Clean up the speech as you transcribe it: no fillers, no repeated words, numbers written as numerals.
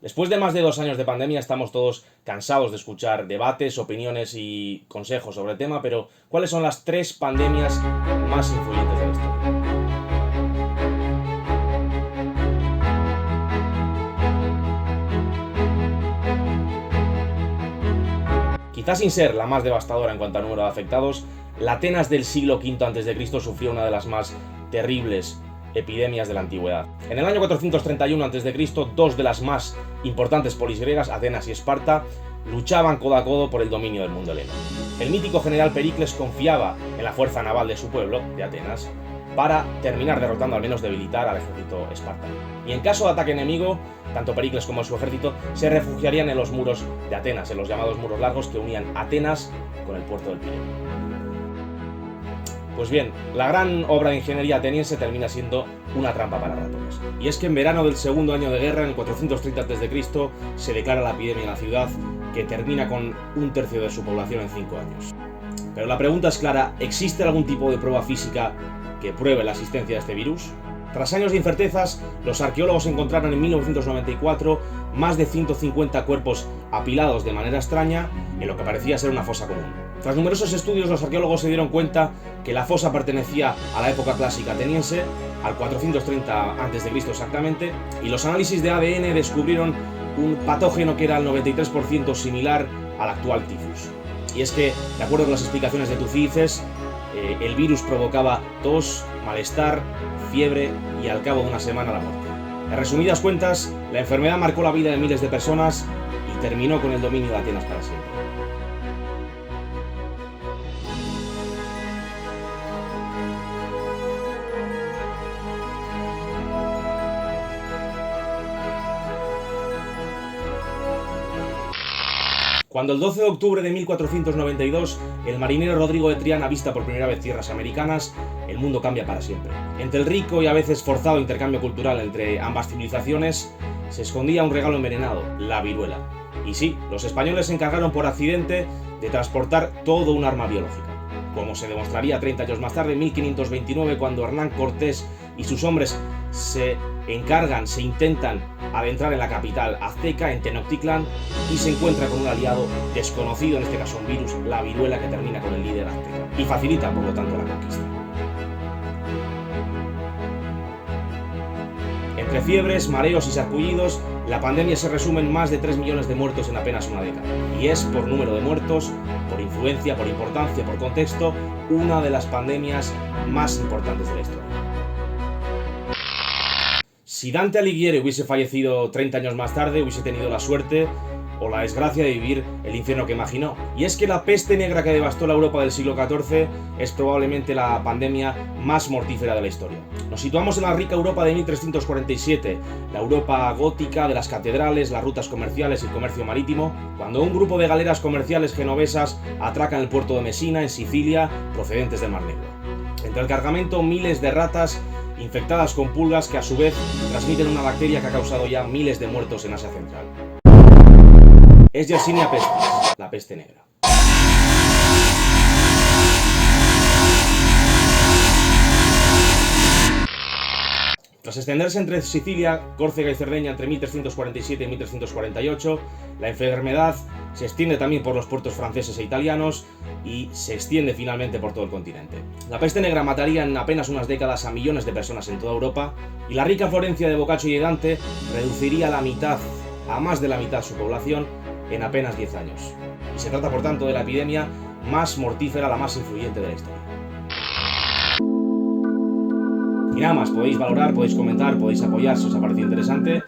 Después de más de 2 años de pandemia estamos todos cansados de escuchar debates, opiniones y consejos sobre el tema, pero ¿cuáles son las 3 pandemias más influyentes de la historia? Quizás sin ser la más devastadora en cuanto a número de afectados, la Atenas del siglo V a.C. sufrió una de las más terribles epidemias de la antigüedad. En el año 431 a.C., dos de las más importantes polis griegas, Atenas y Esparta, luchaban codo a codo por el dominio del mundo heleno. El mítico general Pericles confiaba en la fuerza naval de su pueblo, de Atenas, para terminar derrotando, al menos debilitar al ejército espartano. Y en caso de ataque enemigo, tanto Pericles como su ejército se refugiarían en los muros de Atenas, en los llamados muros largos que unían Atenas con el puerto del Pireo. Pues bien, la gran obra de ingeniería ateniense termina siendo una trampa para ratones. Y es que en verano del segundo año de guerra, en el 430 a.C., se declara la epidemia en la ciudad, que termina con 1/3 de su población en 5 años. Pero la pregunta es clara: ¿existe algún tipo de prueba física que pruebe la existencia de este virus? Tras años de incertezas, los arqueólogos encontraron en 1994 más de 150 cuerpos apilados de manera extraña en lo que parecía ser una fosa común. Tras numerosos estudios, los arqueólogos se dieron cuenta que la fosa pertenecía a la época clásica ateniense, al 430 a.C. exactamente, y los análisis de ADN descubrieron un patógeno que era al 93% similar al actual tifus. Y es que, de acuerdo con las explicaciones de Tucídides, el virus provocaba tos, malestar, fiebre y al cabo de una semana la muerte. En resumidas cuentas, la enfermedad marcó la vida de miles de personas y terminó con el dominio de Atenas para siempre. Cuando el 12 de octubre de 1492 el marinero Rodrigo de Triana avista por primera vez tierras americanas, el mundo cambia para siempre. Entre el rico y a veces forzado intercambio cultural entre ambas civilizaciones se escondía un regalo envenenado: la viruela. Y sí, los españoles se encargaron por accidente de transportar todo un arma biológica, como se demostraría 30 años más tarde, en 1529, cuando Hernán Cortés y sus hombres se intentan adentrar en la capital azteca, en Tenochtitlan, y se encuentra con un aliado desconocido, en este caso un virus, la viruela, que termina con el líder azteca y facilita, por lo tanto, la conquista. Entre fiebres, mareos y sarpullidos, la pandemia se resume en más de 3 millones de muertos en apenas una década. Y es, por número de muertos, por influencia, por importancia, por contexto, una de las pandemias más importantes de la historia. Si Dante Alighieri hubiese fallecido 30 años más tarde, hubiese tenido la suerte o la desgracia de vivir el infierno que imaginó. Y es que la peste negra que devastó la Europa del siglo XIV es probablemente la pandemia más mortífera de la historia. Nos situamos en la rica Europa de 1347, la Europa gótica de las catedrales, las rutas comerciales y el comercio marítimo, cuando un grupo de galeras comerciales genovesas atracan el puerto de Messina, en Sicilia, procedentes del Mar Negro. Entre el cargamento, miles de ratas infectadas con pulgas que a su vez transmiten una bacteria que ha causado ya miles de muertos en Asia Central. Es Yersinia pestis, la peste negra. Tras extenderse entre Sicilia, Córcega y Cerdeña entre 1347 y 1348, la enfermedad se extiende también por los puertos franceses e italianos y se extiende finalmente por todo el continente. La peste negra mataría en apenas unas décadas a millones de personas en toda Europa, y la rica Florencia de Boccaccio y de Dante reduciría a más de la mitad su población en apenas 10 años. Y se trata, por tanto, de la epidemia más mortífera, la más influyente de la historia. Y nada más, podéis valorar, podéis comentar, podéis apoyar si os ha parecido interesante.